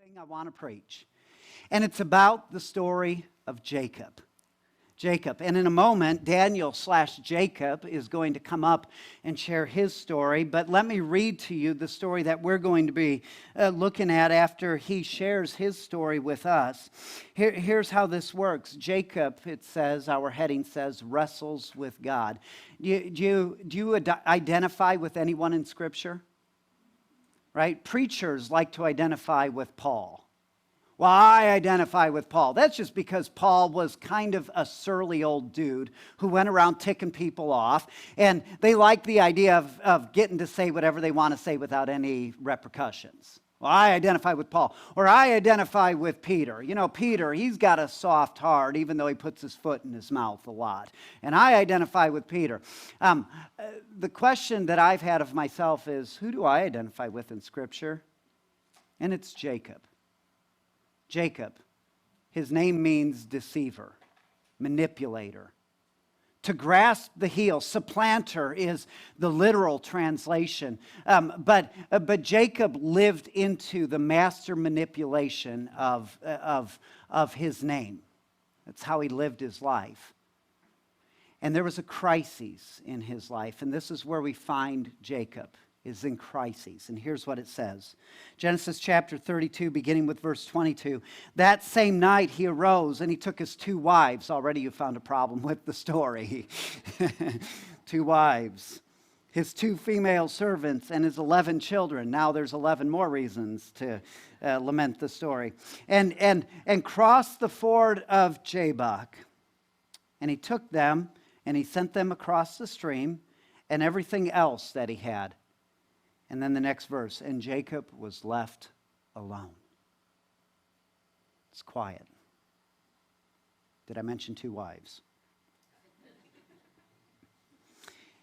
thing I want to preach. And it's about the story of Jacob. Jacob. And in a moment, Daniel/Jacob is going to come up and share his story. But let me read to you the story that we're going to be looking at after he shares his story with us. Here's how this works. Jacob, it says, our heading says, wrestles with God. Do you identify with anyone in Scripture? Right? Preachers like to identify with Paul. Well, I identify with Paul. That's just because Paul was kind of a surly old dude who went around ticking people off, and they like the idea of getting to say whatever they want to say without any repercussions. Well, I identify with Paul. Or I identify with Peter. You know, Peter, he's got a soft heart, even though he puts his foot in his mouth a lot. And I identify with Peter. The question that I've had of myself is, who do I identify with in Scripture? And it's Jacob. Jacob, his name means deceiver, manipulator. To grasp the heel, supplanter is the literal translation. But Jacob lived into the master manipulation of his name. That's how he lived his life. And there was a crisis in his life, and this is where we find Jacob. Is in crises. And here's what it says. Genesis chapter 32, beginning with verse 22. That same night he arose and he took his 2 wives. Already you found a problem with the story. 2 wives. His 2 female servants and his 11 children. Now there's 11 more reasons to lament the story. And crossed the ford of Jabbok. And he took them and he sent them across the stream and everything else that he had. And then the next verse, and Jacob was left alone. It's quiet. Did I mention 2 wives?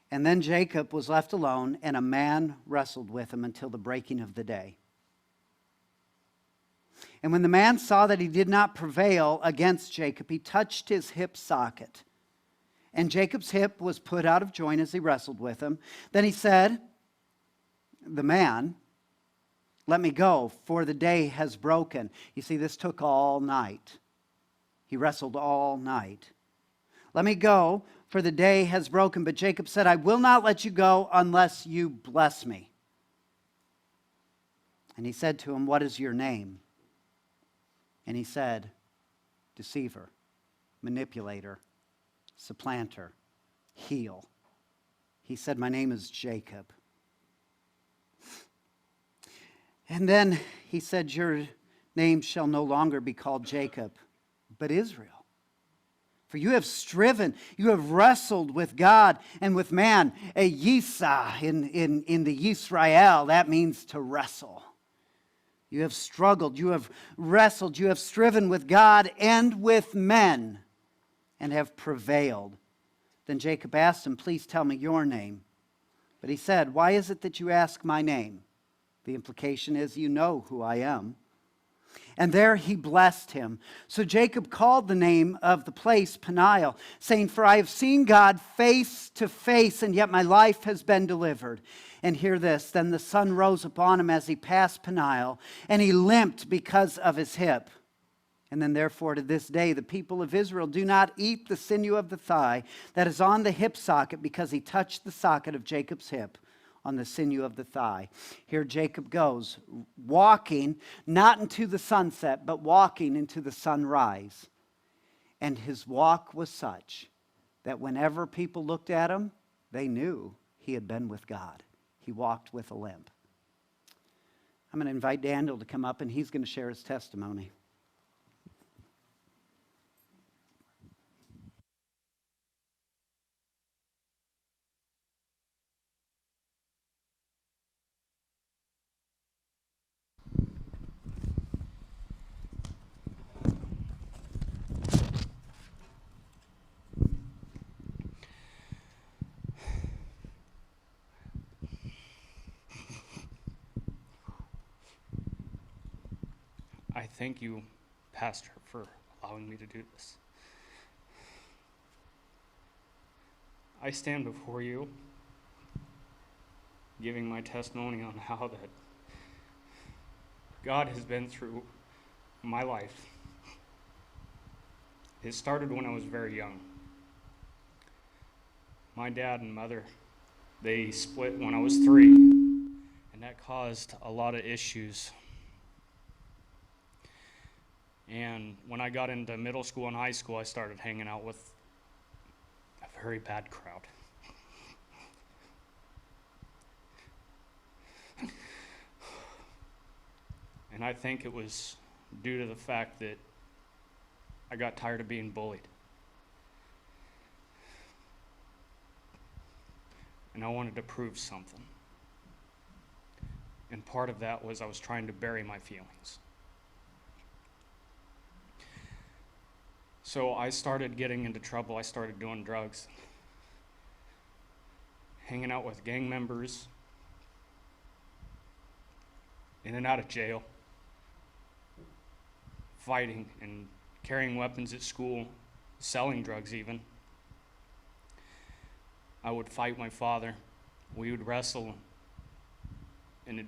And then Jacob was left alone, and a man wrestled with him until the breaking of the day. And when the man saw that he did not prevail against Jacob, he touched his hip socket. And Jacob's hip was put out of joint as he wrestled with him. Then he said, the man, let me go, for the day has broken. You see, this took all night. He wrestled all night. Let me go, for the day has broken. But Jacob said, I will not let you go unless you bless me. And he said to him, what is your name? And he said, deceiver, manipulator, supplanter, heel. He said, my name is Jacob. And then he said, your name shall no longer be called Jacob, but Israel. For you have striven, you have wrestled with God and with man. A Yisa in the Yisrael, that means to wrestle. You have struggled, you have wrestled, you have striven with God and with men and have prevailed. Then Jacob asked him, please tell me your name. But he said, why is it that you ask my name? The implication is, you know who I am. And there he blessed him. So Jacob called the name of the place Peniel, saying, for I have seen God face to face, and yet my life has been delivered. And hear this, then the sun rose upon him as he passed Peniel, and he limped because of his hip. And then therefore to this day the people of Israel do not eat the sinew of the thigh that is on the hip socket, because he touched the socket of Jacob's hip on the sinew of the thigh. Here Jacob goes, walking, not into the sunset, but walking into the sunrise. And his walk was such that whenever people looked at him, they knew he had been with God. He walked with a limp. I'm going to invite Daniel to come up, and he's going to share his testimony. I thank you, Pastor, for allowing me to do this. I stand before you, giving my testimony on how that God has been through my life. It started when I was very young. My dad and mother, they split when I was 3, and that caused a lot of issues. And when I got into middle school and high school, I started hanging out with a very bad crowd. And I think it was due to the fact that I got tired of being bullied. And I wanted to prove something. And part of that was I was trying to bury my feelings. So I started getting into trouble. I started doing drugs, hanging out with gang members, in and out of jail, fighting and carrying weapons at school, selling drugs even. I would fight my father. We would wrestle, and it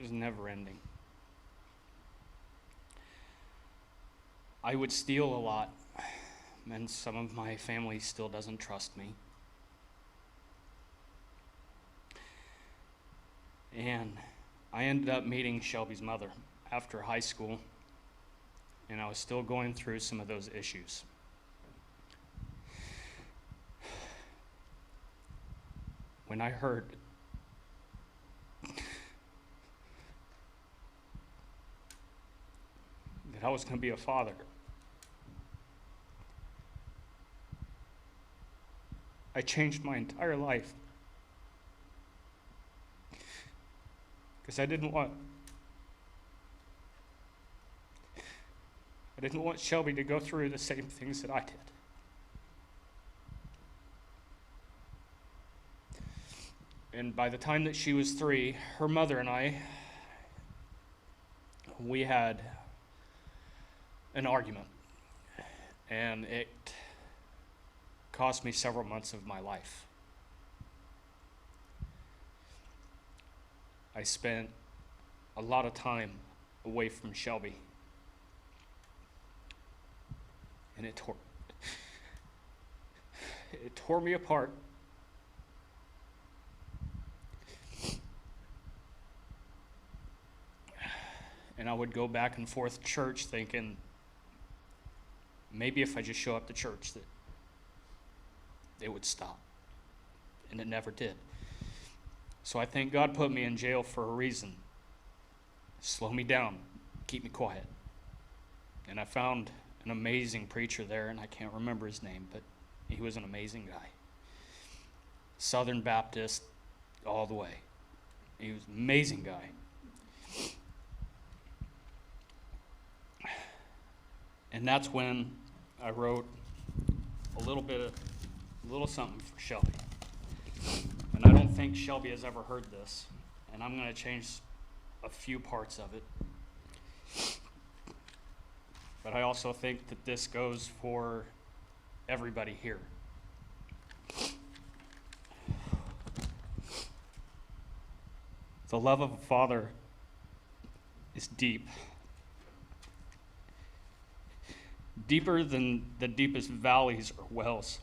was never ending. I would steal a lot, and some of my family still doesn't trust me. And I ended up meeting Shelby's mother after high school, and I was still going through some of those issues. When I heard that I was going to be a father, I changed my entire life. Because I didn't want Shelby to go through the same things that I did. And by the time that she was 3, her mother and I, we had an argument. And it cost me several months of my life. I spent a lot of time away from Shelby. And it tore me apart. And I would go back and forth to church thinking, maybe if I just show up to church that it would stop. And it never did. So I think God put me in jail for a reason. Slow me down, keep me quiet. And I found an amazing preacher there, and I can't remember his name, but he was an amazing guy. Southern Baptist all the way. He was an amazing guy. And that's when I wrote a little something for Shelby. And I don't think Shelby has ever heard this. And I'm going to change a few parts of it. But I also think that this goes for everybody here. The love of a father is deep. Deeper than the deepest valleys or wells.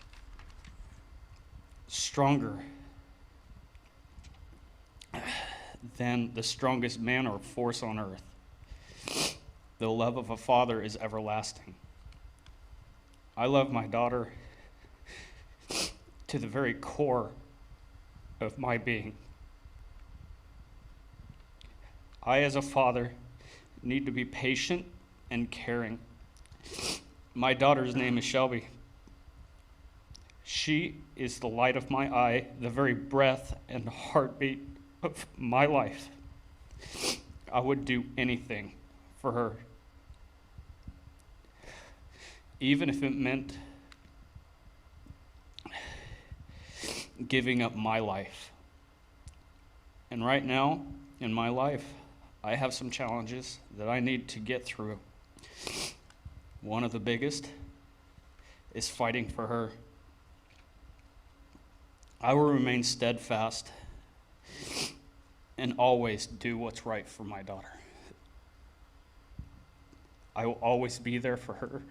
Stronger than the strongest man or force on earth. The love of a father is everlasting. I love my daughter to the very core of my being. I, as a father, need to be patient and caring. My daughter's name is Shelby. She is the light of my eye, the very breath and heartbeat of my life. I would do anything for her, even if it meant giving up my life. And right now, in my life, I have some challenges that I need to get through. One of the biggest is fighting for her. I will remain steadfast and always do what's right for my daughter. I will always be there for her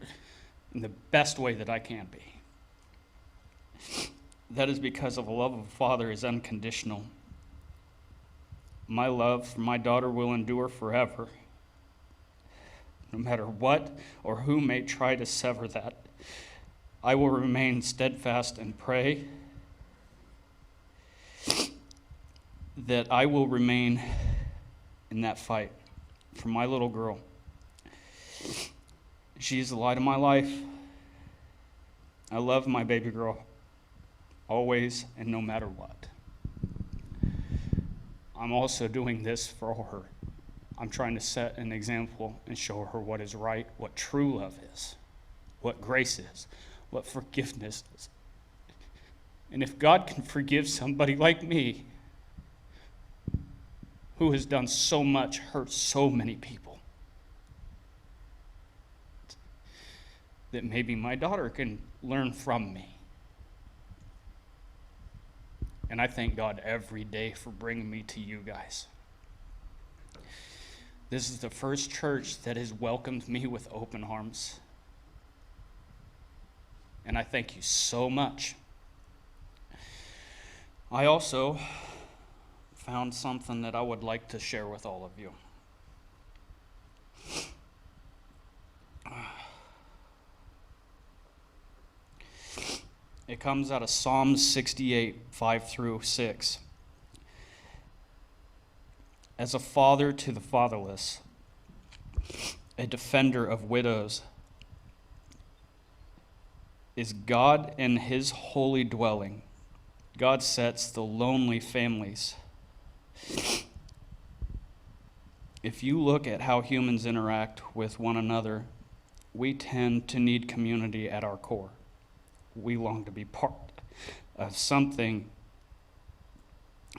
in the best way that I can be. That is because of the love of a father is unconditional. My love for my daughter will endure forever. No matter what or who may try to sever that, I will remain steadfast and pray that I will remain in that fight for my little girl. She is the light of my life. I love my baby girl, always and no matter what. I'm also doing this for her. I'm trying to set an example and show her what is right, what true love is, what grace is, what forgiveness is. And if God can forgive somebody like me, who has done so much, hurt so many people, that maybe my daughter can learn from me. And I thank God every day for bringing me to you guys. This is the first church that has welcomed me with open arms. And I thank you so much. I also found something that I would like to share with all of you. It comes out of Psalms 68, 5 through 6. As a father to the fatherless, a defender of widows, is God in his holy dwelling. God sets the lonely families. If you look at how humans interact with one another, we tend to need community at our core. We long to be part of something,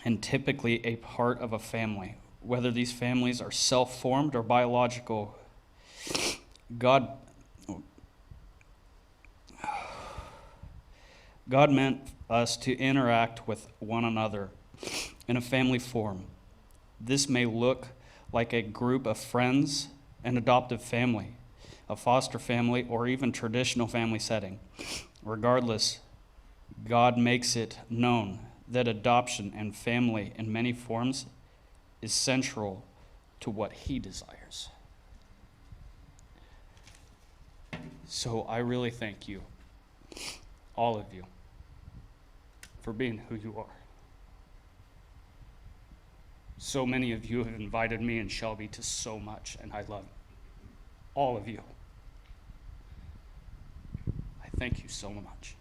and typically a part of a family. Whether these families are self-formed or biological, God meant us to interact with one another in a family form. This may look like a group of friends, an adoptive family, a foster family, or even traditional family setting. Regardless, God makes it known that adoption and family in many forms is central to what he desires. So I really thank you, all of you, for being who you are. So many of you have invited me and Shelby to so much, and I love all of you. I thank you so much.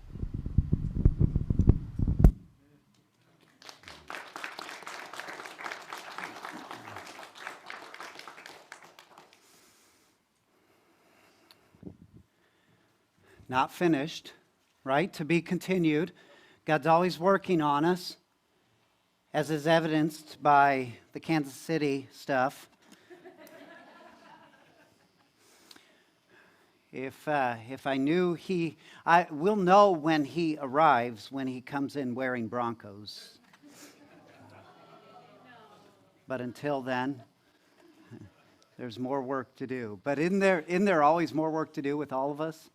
Not finished, right? To be continued. God's always working on us, as is evidenced by the Kansas City stuff. If I knew I will know when he arrives, when he comes in wearing Broncos. But until then, there's more work to do. But isn't there always more work to do with all of us?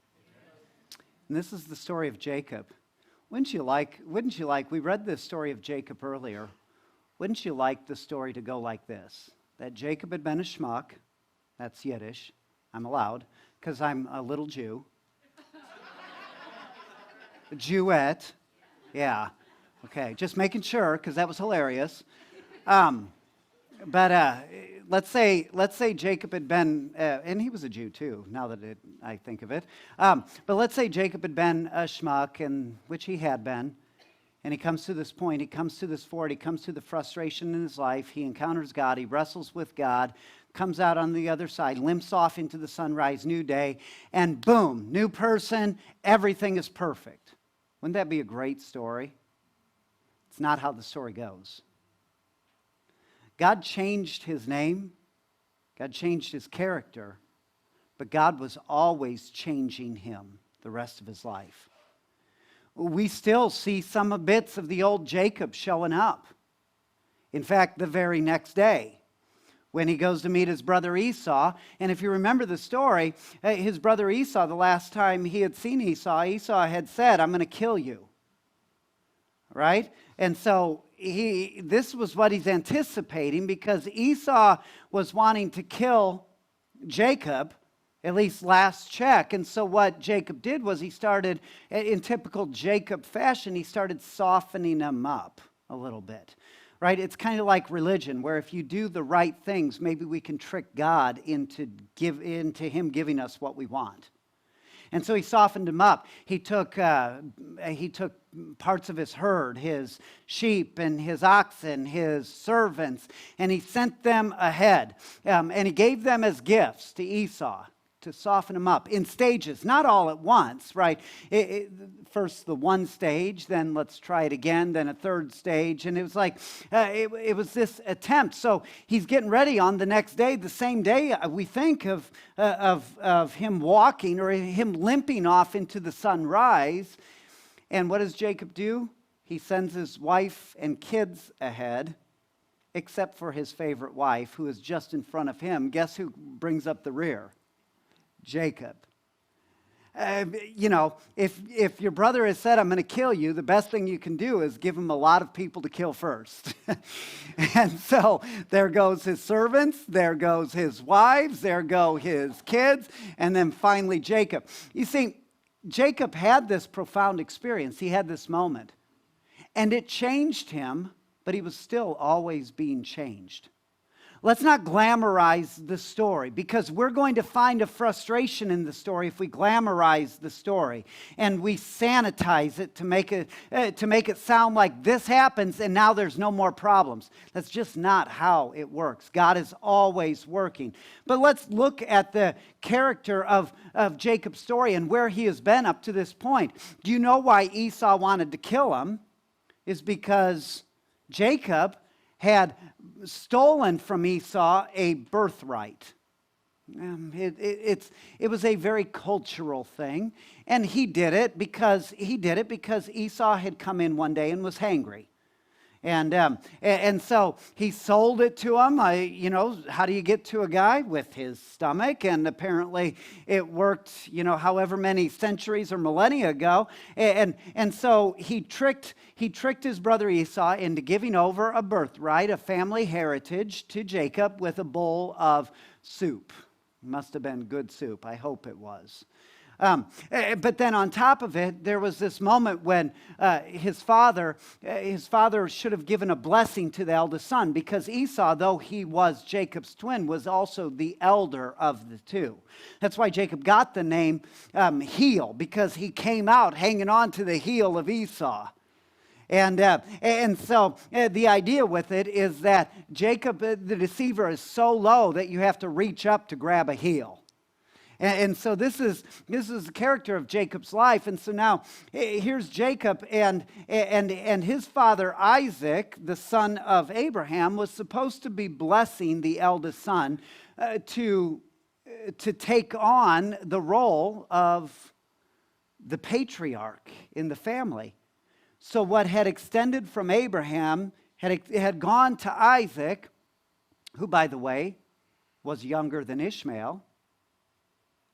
And this is the story of Jacob. Wouldn't you like, we read the story of Jacob earlier. Wouldn't you like the story to go like this? That Jacob had been a schmuck. That's Yiddish. I'm allowed, because I'm a little Jew. A Jewette. Yeah. Okay, just making sure, because that was hilarious. But let's say Jacob had been, and he was a Jew too, now that I think of it. But let's say Jacob had been a schmuck, which he had been, and he comes to this point, he comes to this ford, he comes to the frustration in his life, he encounters God, he wrestles with God, comes out on the other side, limps off into the sunrise, new day, and boom, new person, everything is perfect. Wouldn't that be a great story? It's not how the story goes. God changed his name, God changed his character, but God was always changing him the rest of his life. We still see some bits of the old Jacob showing up. In fact, the very next day, when he goes to meet his brother Esau. And if you remember the story, his brother Esau, the last time he had seen Esau, Esau had said, I'm going to kill you. Right? And so this was what he's anticipating, because Esau was wanting to kill Jacob, at least last check. And so what Jacob did was he started, in typical Jacob fashion, he started softening him up a little bit. Right? It's kind of like religion, where if you do the right things, maybe we can trick God into him giving us what we want. And so he softened him up. He took parts of his herd, his sheep and his oxen, his servants, and he sent them ahead. And he gave them as gifts to Esau to soften him up in stages, not all at once, right? First the one stage, then let's try it again, then a third stage. And it was like, it was this attempt. So he's getting ready on the next day, the same day we think of him walking or him limping off into the sunrise. And what does Jacob do? He sends his wife and kids ahead, except for his favorite wife, who is just in front of him. Guess who brings up the rear? Jacob. If your brother has said, I'm going to kill you, the best thing you can do is give him a lot of people to kill first. And so there goes his servants, there goes his wives, there go his kids, and then finally Jacob. You see, Jacob had this profound experience. He had this moment. And it changed him, but he was still always being changed. Let's not glamorize the story, because we're going to find a frustration in the story if we glamorize the story and we sanitize it to make it sound like this happens and now there's no more problems. That's just not how it works. God is always working. But let's look at the character of Jacob's story and where he has been up to this point. Do you know why Esau wanted to kill him? It's because Jacob had stolen from Esau a birthright. It was a very cultural thing, and he did it because Esau had come in one day and was hangry. And so he sold it to him. How do you get to a guy? With his stomach. And apparently it worked, however many centuries or millennia ago. And so he tricked his brother Esau into giving over a birthright, a family heritage, to Jacob with a bowl of soup. Must have been good soup. I hope it was. But then on top of it, there was this moment when his father should have given a blessing to the eldest son, because Esau, though he was Jacob's twin, was also the elder of the two. That's why Jacob got the name heel, because he came out hanging on to the heel of Esau. And so the idea with it is that Jacob, the deceiver, is so low that you have to reach up to grab a heel. And so this is the character of Jacob's life. And so now here's Jacob, and his father Isaac, the son of Abraham, was supposed to be blessing the eldest son to take on the role of the patriarch in the family. So what had extended from Abraham had gone to Isaac, who, by the way, was younger than Ishmael.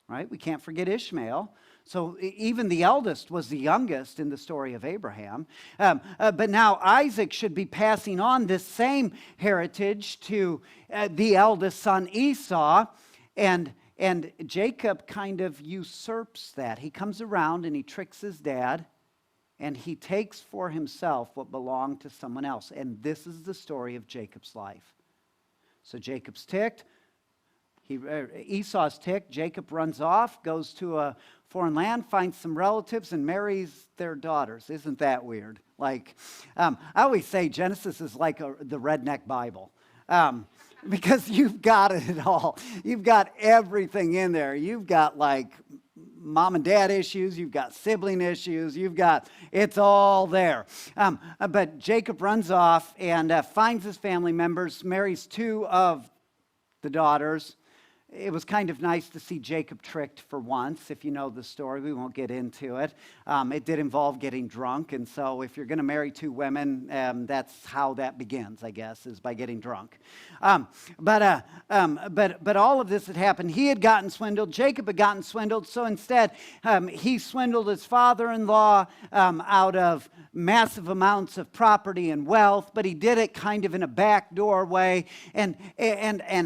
Right? We can't forget Ishmael. So even the eldest was the youngest in the story of Abraham. But now Isaac should be passing on this same heritage to the eldest son Esau. And Jacob kind of usurps that. He comes around and he tricks his dad, and he takes for himself what belonged to someone else. And this is the story of Jacob's life. So Jacob's ticked. Esau's ticked. Jacob runs off, goes to a foreign land, finds some relatives, and marries their daughters. Isn't that weird? I always say Genesis is like the redneck Bible. Because you've got it all. You've got everything in there. You've got mom and dad issues. You've got sibling issues. It's all there. But Jacob runs off and finds his family members, marries two of the daughters, it was kind of nice to see Jacob tricked for once. If you know the story, we won't get into it. It did involve getting drunk, and so if you're going to marry two women, that's how that begins, I guess, is by getting drunk. But all of this had happened. He had gotten swindled. Jacob had gotten swindled. So instead, he swindled his father-in-law out of massive amounts of property and wealth, but he did it kind of in a backdoor way. And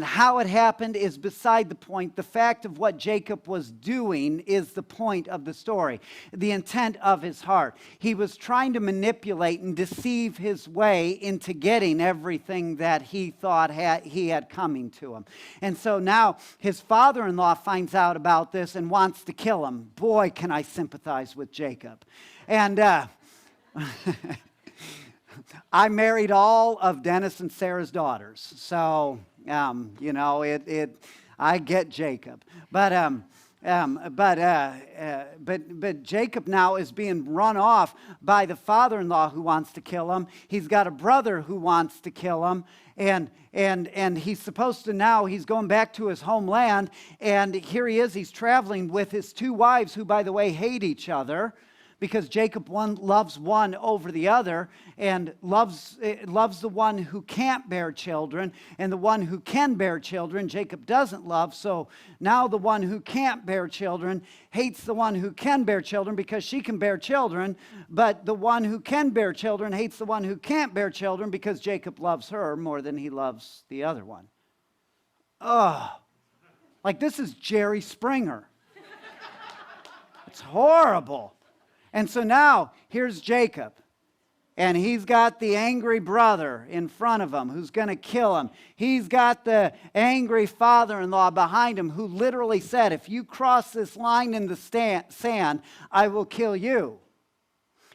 how it happened is beside the point. The fact of what Jacob was doing is the point of the story, the intent of his heart. He was trying to manipulate and deceive his way into getting everything that he thought he had coming to him. And so now his father-in-law finds out about this and wants to kill him. Boy, can I sympathize with Jacob. And I married all of Dennis and Sarah's daughters, so I get Jacob, but Jacob now is being run off by the father-in-law who wants to kill him. He's got a brother who wants to kill him, and he's supposed to now. He's going back to his homeland, and here he is. He's traveling with his two wives, who, by the way, hate each other, because Jacob loves one over the other, and loves the one who can't bear children, and the one who can bear children Jacob doesn't love. So now the one who can't bear children hates the one who can bear children because she can bear children, but the one who can bear children hates the one who can't bear children because Jacob loves her more than he loves the other one. Oh, like this is Jerry Springer. It's horrible. And so now, here's Jacob, and he's got the angry brother in front of him who's going to kill him. He's got the angry father-in-law behind him who literally said, if you cross this line in the sand, I will kill you.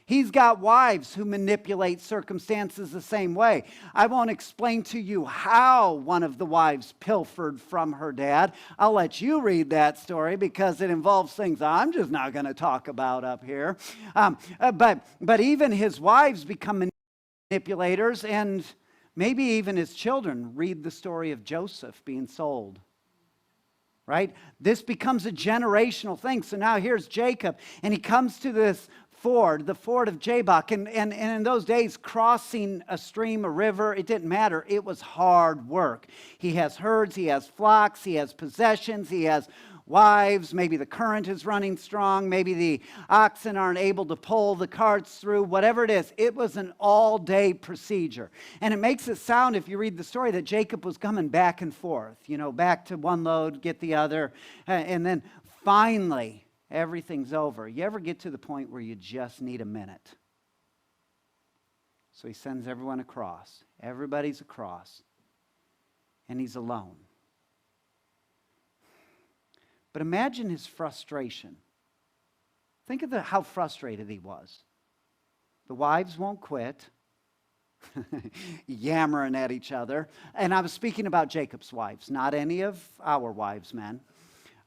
He's got wives who manipulate circumstances the same way. I won't explain to you how one of the wives pilfered from her dad. I'll let you read that story because it involves things I'm just not going to talk about up here. But even his wives become manipulators, and maybe even his children. Read the story of Joseph being sold. Right? This becomes a generational thing. So now here's Jacob, and he comes to this ford, the ford of Jabbok, and in those days, crossing a stream, a river, it didn't matter. It was hard work. He has herds, he has flocks, he has possessions, he has wives. Maybe the current is running strong. Maybe the oxen aren't able to pull the carts through. Whatever it is, it was an all-day procedure. And it makes it sound, if you read the story, that Jacob was coming back and forth, back to one load, get the other, and then finally, everything's over. You ever get to the point where you just need a minute? So he sends everyone across. Everybody's across. And he's alone. But imagine his frustration. Think of how frustrated he was. The wives won't quit. Yammering at each other. And I was speaking about Jacob's wives, not any of our wives, men.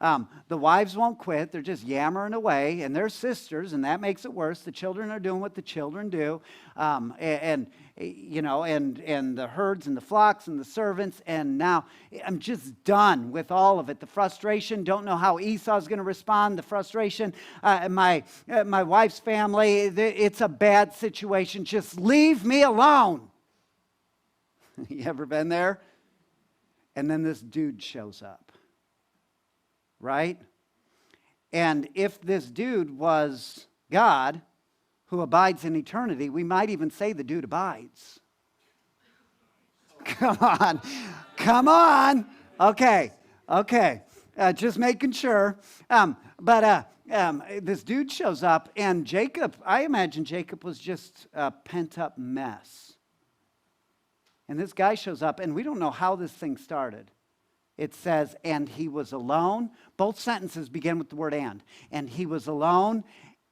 The wives won't quit. They're just yammering away, and they're sisters, and that makes it worse. The children are doing what the children do, and the herds and the flocks and the servants. And now I'm just done with all of it. The frustration. Don't know how Esau's going to respond. The frustration. My wife's family. It's a bad situation. Just leave me alone. You ever been there? And then this dude shows up. Right? And if this dude was God who abides in eternity, we might even say the dude abides. Come on. Okay. Just making sure. This dude shows up, and Jacob, I imagine Jacob was just a pent-up mess. And this guy shows up, and we don't know how this thing started. It says, and he was alone. Both sentences begin with the word and. And he was alone,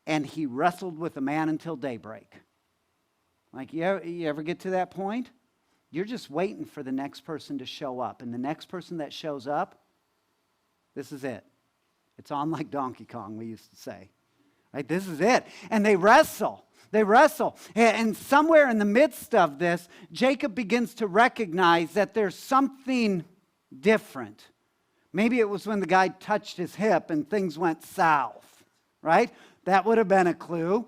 and he wrestled with a man until daybreak. Like, you ever get to that point? You're just waiting for the next person to show up. And the next person that shows up, this is it. It's on like Donkey Kong, we used to say. Right? This is it. And they wrestle. And somewhere in the midst of this, Jacob begins to recognize that there's something different Maybe it was when the guy touched his hip and things went south, right? That would have been a clue.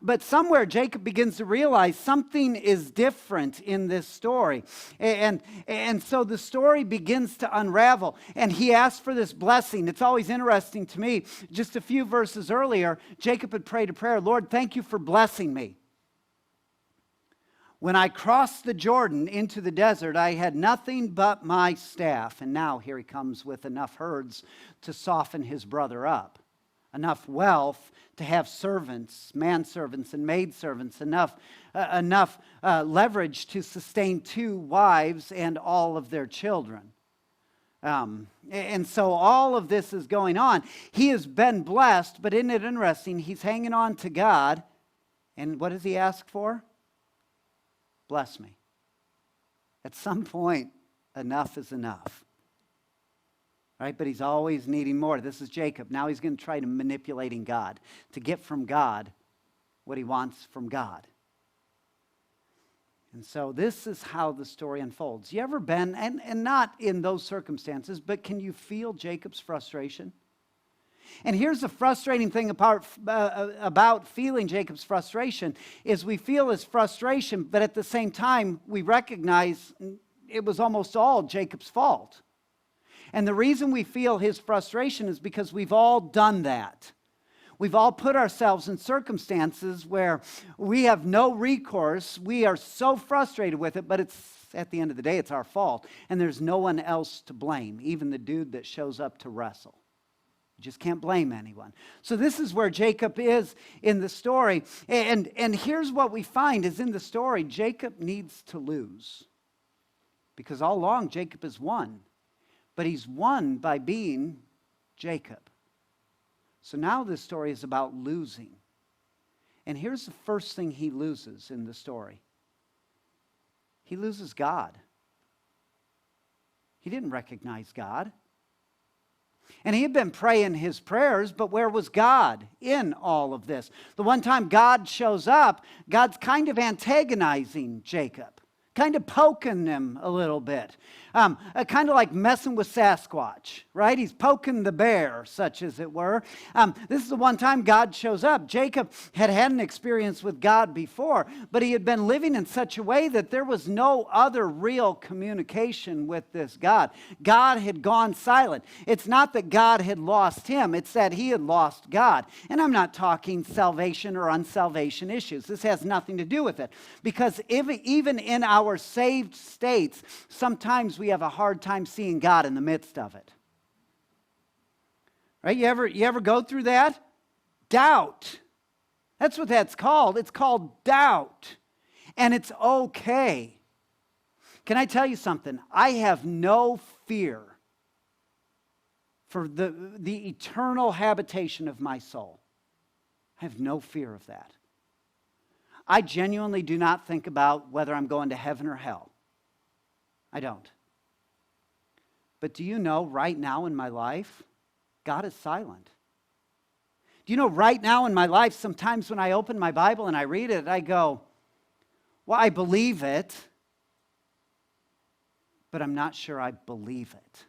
But somewhere Jacob begins to realize something is different in this story. And so the story begins to unravel. And he asks for this blessing. It's always interesting to me. Just a few verses earlier, Jacob had prayed a prayer, Lord, thank you for blessing me. When I crossed the Jordan into the desert, I had nothing but my staff. And now here he comes with enough herds to soften his brother up. Enough wealth to have servants, manservants and maidservants, enough leverage to sustain 2 wives and all of their children. And so all of this is going on. He has been blessed, but isn't it interesting? He's hanging on to God. And what does he ask for? Bless me. At some point, enough is enough. Right? But he's always needing more. This is Jacob. Now he's going to try to manipulating God to get from God what he wants from God. And so this is how the story unfolds. You ever been, and not in those circumstances, but can you feel Jacob's frustration? And here's the frustrating thing about feeling Jacob's frustration is we feel his frustration, but at the same time, we recognize it was almost all Jacob's fault. And the reason we feel his frustration is because we've all done that. We've all put ourselves in circumstances where we have no recourse. We are so frustrated with it, but it's at the end of the day, it's our fault. And there's no one else to blame, even the dude that shows up to wrestle. You just can't blame anyone. So this is where Jacob is in the story. And here's what we find is in the story, Jacob needs to lose. Because all along, Jacob has won. But he's won by being Jacob. So now this story is about losing. And here's the first thing he loses in the story. He loses God. He didn't recognize God. And he had been praying his prayers, but where was God in all of this? The one time God shows up, God's kind of antagonizing Jacob. Kind of poking him a little bit. Kind of like messing with Sasquatch, right? He's poking the bear, such as it were. This is the one time God shows up. Jacob had had an experience with God before, but he had been living in such a way that there was no other real communication with this God. God had gone silent. It's not that God had lost him, it's that he had lost God. And I'm not talking salvation or unsalvation issues. This has nothing to do with it. Because even in our saved states, sometimes we have a hard time seeing God in the midst of it. Right? You ever go through that? Doubt. That's what that's called. It's called doubt. And it's okay. Can I tell you something? I have no fear for the eternal habitation of my soul. I have no fear of that. I genuinely do not think about whether I'm going to heaven or hell. I don't. But do you know right now in my life, God is silent. Do you know right now in my life, sometimes when I open my Bible and I read it, I go, well, I believe it, but I'm not sure I believe it.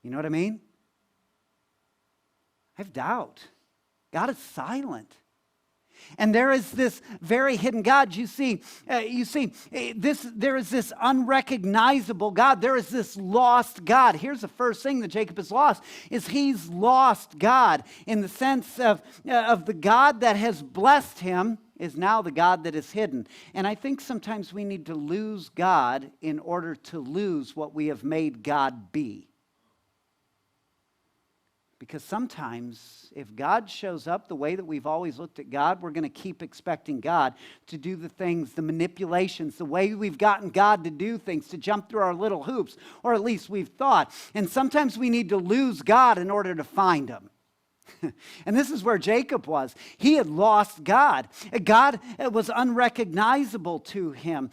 You know what I mean? I have doubt. God is silent. And there is this very hidden God. There is this unrecognizable God. There is this lost God. Here's the first thing that Jacob has lost, is he's lost God in the sense of the God that has blessed him is now the God that is hidden. And I think sometimes we need to lose God in order to lose what we have made God be. Because sometimes if God shows up the way that we've always looked at God, we're going to keep expecting God to do the things, the manipulations, the way we've gotten God to do things, to jump through our little hoops, or at least we've thought. And sometimes we need to lose God in order to find him. And this is where Jacob was. He had lost God. God was unrecognizable to him.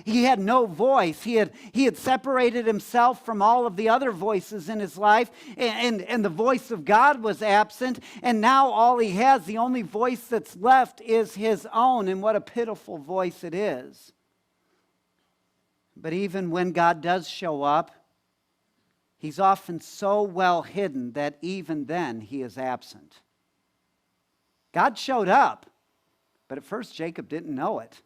He had no voice. He had separated himself from all of the other voices in his life, and the voice of God was absent. And now all he has, the only voice that's left, is his own. And what a pitiful voice it is. But even when God does show up, He's often so well hidden that even then he is absent. God showed up, but at first Jacob didn't know it,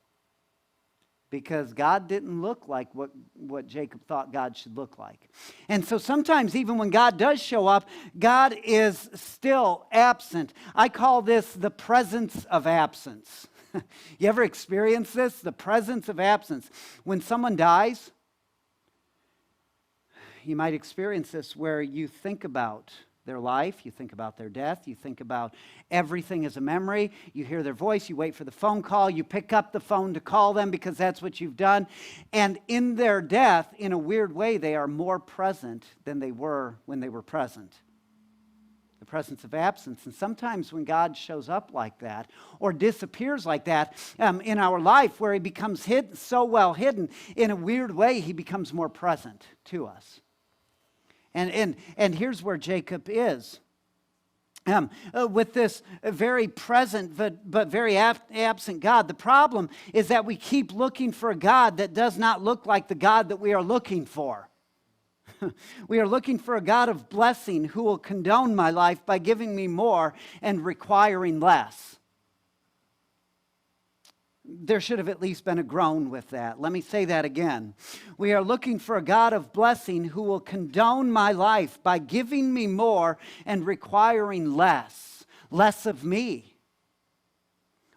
because God didn't look like what Jacob thought God should look like. And so sometimes even when God does show up, God is still absent. I call this the presence of absence. You ever experience this? The presence of absence. When someone dies, you might experience this where you think about their life, you think about their death, you think about everything as a memory, you hear their voice, you wait for the phone call, you pick up the phone to call them because that's what you've done. And in their death, in a weird way, they are more present than they were when they were present. The presence of absence. And sometimes when God shows up like that or disappears like that in our life, where he becomes hidden, so well hidden, in a weird way, he becomes more present to us. And here's where Jacob is. With this very present but very absent God. The problem is that we keep looking for a God that does not look like the God that we are looking for. We are looking for a God of blessing who will condone my life by giving me more and requiring less. There should have at least been a groan with that. Let me say that again. We are looking for a God of blessing who will condone my life by giving me more and requiring less of me.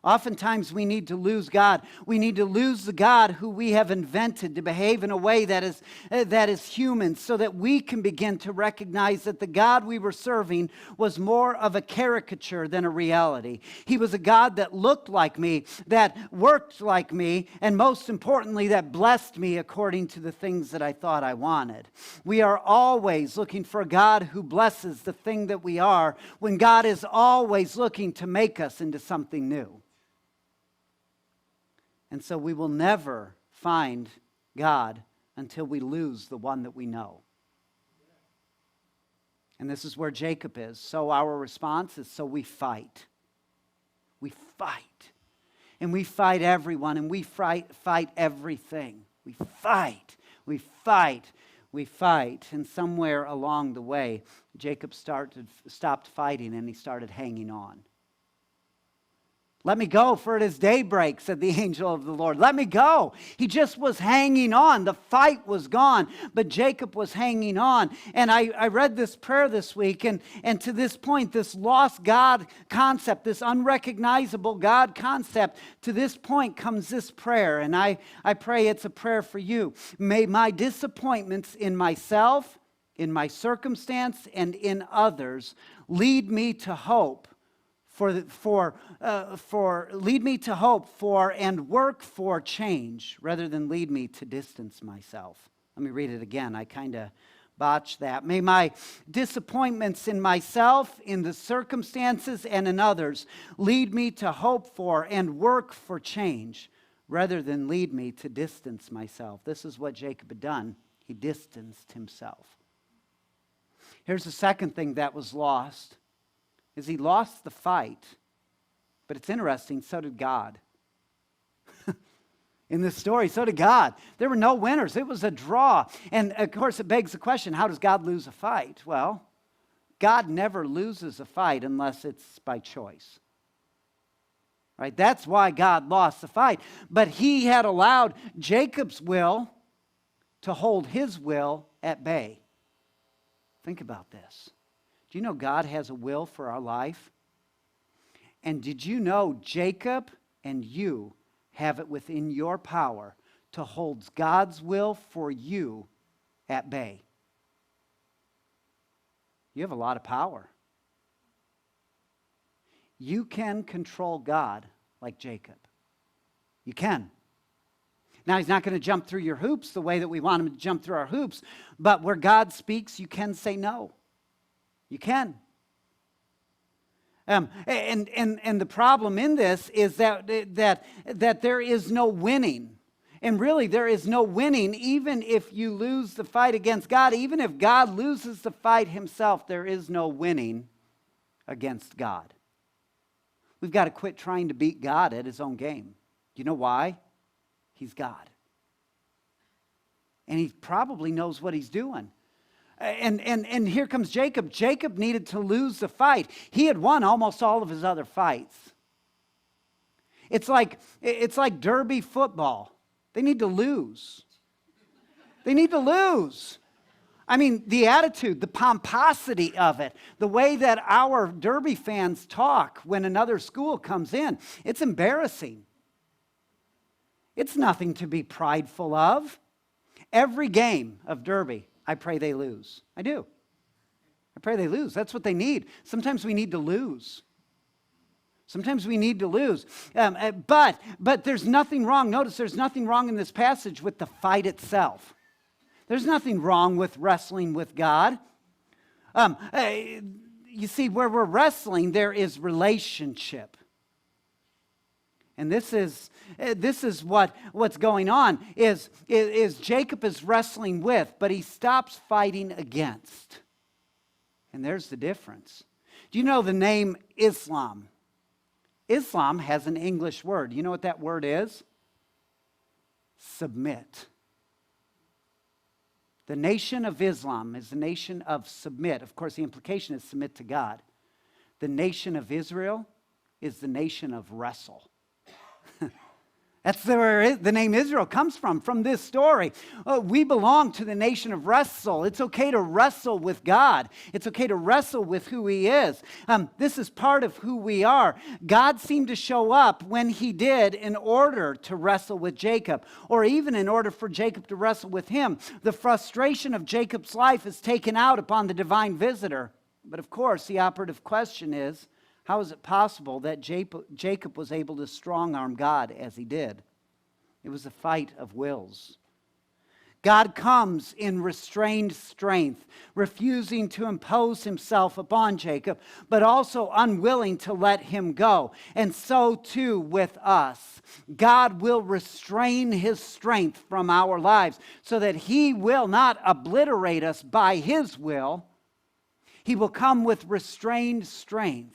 Oftentimes we need to lose God. We need to lose the God who we have invented to behave in a way that is human, so that we can begin to recognize that the God we were serving was more of a caricature than a reality. He was a God that looked like me, that worked like me, and most importantly, that blessed me according to the things that I thought I wanted. We are always looking for a God who blesses the thing that we are, when God is always looking to make us into something new. And so we will never find God until we lose the one that we know. And this is where Jacob is. So our response is, so we fight. We fight. And we fight everyone, and we fight everything. We fight. We fight. We fight. And somewhere along the way, Jacob stopped fighting, and he started hanging on. Let me go, for it is daybreak, said the angel of the Lord. Let me go. He just was hanging on. The fight was gone, but Jacob was hanging on. And I read this prayer this week, and to this point, this lost God concept, this unrecognizable God concept, to this point comes this prayer. And I pray it's a prayer for you. May my disappointments in myself, in my circumstance, and in others lead me to hope. Lead me to hope for and work for change, rather than lead me to distance myself. Let me read it again. I kind of botched that. May my disappointments in myself, in the circumstances, and in others lead me to hope for and work for change, rather than lead me to distance myself. This is what Jacob had done. He distanced himself. Here's the second thing that was lost. Is he lost the fight. But it's interesting, so did God. In this story, so did God. There were no winners. It was a draw. And of course, it begs the question, how does God lose a fight? Well, God never loses a fight unless it's by choice. Right? That's why God lost the fight. But he had allowed Jacob's will to hold his will at bay. Think about this. Do you know God has a will for our life? And did you know Jacob and you have it within your power to hold God's will for you at bay? You have a lot of power. You can control God like Jacob. You can. Now, he's not going to jump through your hoops the way that we want him to jump through our hoops, but where God speaks, you can say no. You can. And the problem in this is that there is no winning. And really, there is no winning even if you lose the fight against God. Even if God loses the fight himself, there is no winning against God. We've got to quit trying to beat God at his own game. You know why? He's God. And he probably knows what he's doing. And here comes Jacob. Jacob needed to lose the fight. He had won almost all of his other fights. It's like Derby football. They need to lose. They need to lose. I mean, the attitude, the pomposity of it, the way that our Derby fans talk when another school comes in, it's embarrassing. It's nothing to be prideful of. Every game of Derby, I pray they lose. I do. I pray they lose. That's what they need. Sometimes we need to lose. Sometimes we need to lose. But there's nothing wrong. Notice there's nothing wrong in this passage with the fight itself. There's nothing wrong with wrestling with God. You see, where we're wrestling, there is relationship. And this is what's going on, is Jacob is wrestling with, but he stops fighting against. And there's the difference. Do you know the name Islam? Islam has an English word. You know what that word is? Submit. The nation of Islam is the nation of submit. Of course, the implication is submit to God. The nation of Israel is the nation of wrestle. That's where the name Israel comes from this story. We belong to the nation of wrestle. It's okay to wrestle with God. It's okay to wrestle with who He is. This is part of who we are. God seemed to show up when He did in order to wrestle with Jacob, or even in order for Jacob to wrestle with Him. The frustration of Jacob's life is taken out upon the divine visitor. But of course, the operative question is, how is it possible that Jacob was able to strong-arm God as he did? It was a fight of wills. God comes in restrained strength, refusing to impose Himself upon Jacob, but also unwilling to let him go. And so too with us. God will restrain His strength from our lives so that He will not obliterate us by His will. He will come with restrained strength.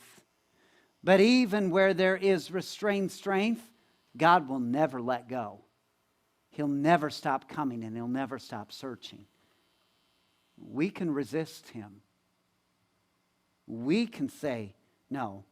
But even where there is restrained strength, God will never let go. He'll never stop coming and He'll never stop searching. We can resist Him. We can say no.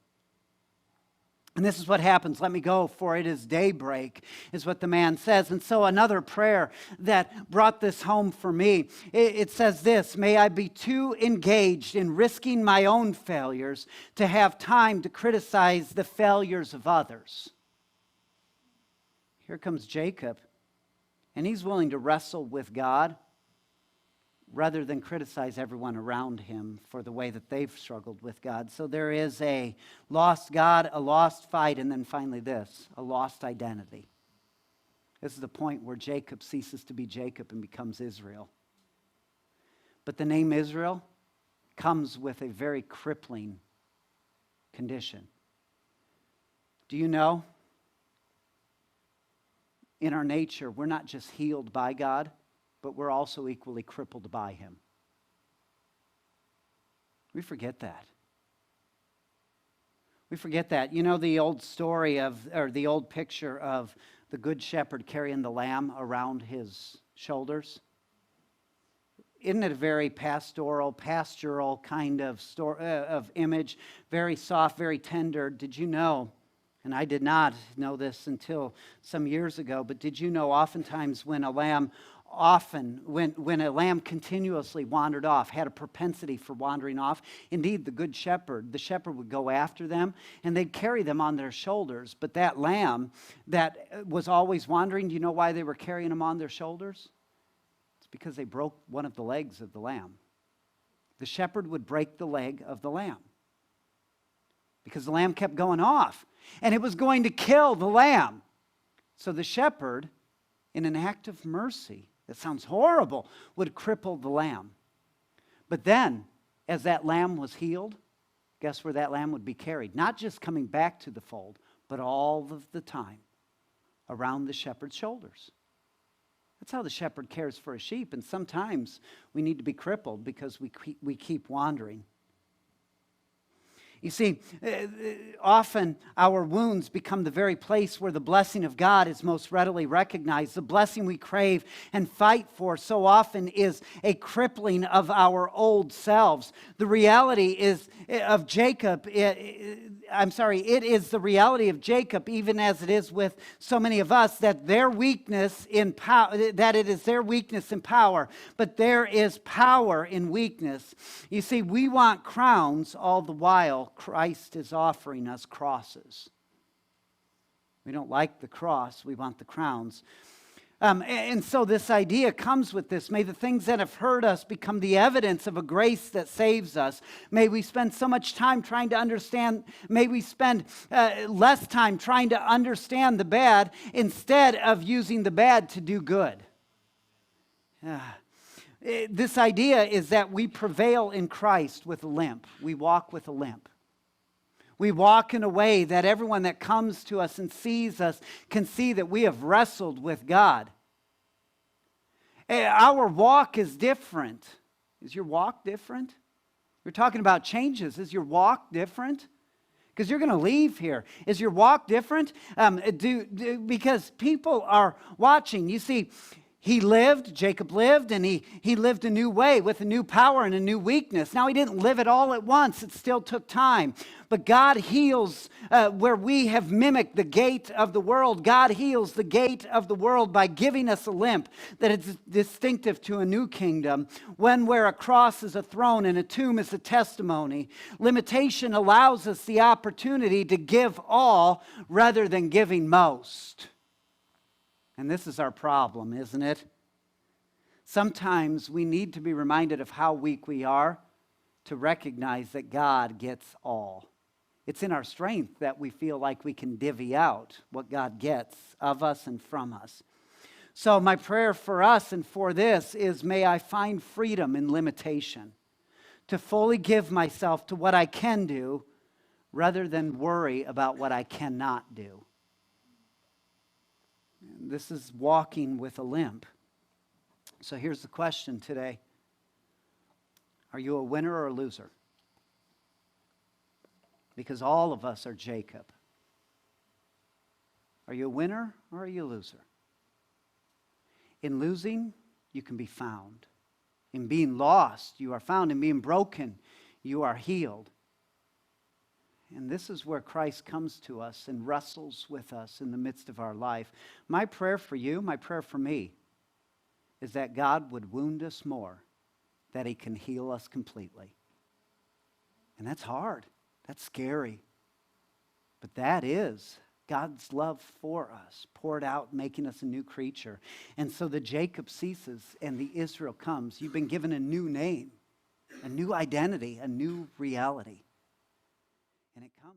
And this is what happens. Let me go, for it is daybreak, is what the man says. And so another prayer that brought this home for me, it says this: may I be too engaged in risking my own failures to have time to criticize the failures of others. Here comes Jacob, and he's willing to wrestle with God rather than criticize everyone around him for the way that they've struggled with God. So there is a lost God, a lost fight, and then finally this, a lost identity. This is the point where Jacob ceases to be Jacob and becomes Israel. But the name Israel comes with a very crippling condition. Do you know, in our nature, we're not just healed by God, but we're also equally crippled by Him. We forget that. We forget that. You know the old story or the old picture of the good shepherd carrying the lamb around his shoulders? Isn't it a very pastoral kind of of image? Very soft, very tender. Did you know, and I did not know this until some years ago, but did you know oftentimes when a lamb continuously wandered off, had a propensity for wandering off, indeed the shepherd would go after them and they'd carry them on their shoulders. But that lamb that was always wandering, do you know why they were carrying him on their shoulders? It's because they broke one of the legs of the lamb. The shepherd would break the leg of the lamb because the lamb kept going off and it was going to kill the lamb. So the shepherd, in an act of mercy, that sounds horrible, would cripple the lamb. But then, as that lamb was healed, guess where that lamb would be carried? Not just coming back to the fold, but all of the time around the shepherd's shoulders. That's how the shepherd cares for a sheep, and sometimes we need to be crippled because we keep wandering. You see, often our wounds become the very place where the blessing of God is most readily recognized. The blessing we crave and fight for so often is a crippling of our old selves. The reality is of Jacob, it is the reality of Jacob, even as it is with so many of us, that their weakness in power, that it is their weakness in power, but there is power in weakness. You see, we want crowns all the while Christ is offering us crosses. We don't like the cross, we want the crowns. And so this idea comes with this. May the things that have hurt us become the evidence of a grace that saves us. May we spend so much time trying to understand, may we spend less time trying to understand the bad instead of using the bad to do good. This idea is that we prevail in Christ with a limp. We walk with a limp. We walk in a way that everyone that comes to us and sees us can see that we have wrestled with God. Our walk is different. Is your walk different? We're talking about changes. Is your walk different? Because you're going to leave here. Is your walk different? Because people are watching. You see, Jacob lived, and he lived a new way with a new power and a new weakness. Now, he didn't live it all at once. It still took time. But God heals where we have mimicked the gait of the world. God heals the gait of the world by giving us a limp that is distinctive to a new kingdom, one where a cross is a throne and a tomb is a testimony. Limitation allows us the opportunity to give all rather than giving most. And this is our problem, isn't it? Sometimes we need to be reminded of how weak we are to recognize that God gets all. It's in our strength that we feel like we can divvy out what God gets of us and from us. So my prayer for us and for this is, may I find freedom in limitation, to fully give myself to what I can do rather than worry about what I cannot do. This is walking with a limp. So here's the question today. Are you a winner or a loser? Because all of us are Jacob. Are you a winner or are you a loser? In losing, you can be found. In being lost, you are found. In being broken, you are healed. And this is where Christ comes to us and wrestles with us in the midst of our life. My prayer for you, my prayer for me, is that God would wound us more, that He can heal us completely. And that's hard. That's scary. But that is God's love for us, poured out, making us a new creature. And so the Jacob ceases and the Israel comes. You've been given a new name, a new identity, a new reality. And it comes.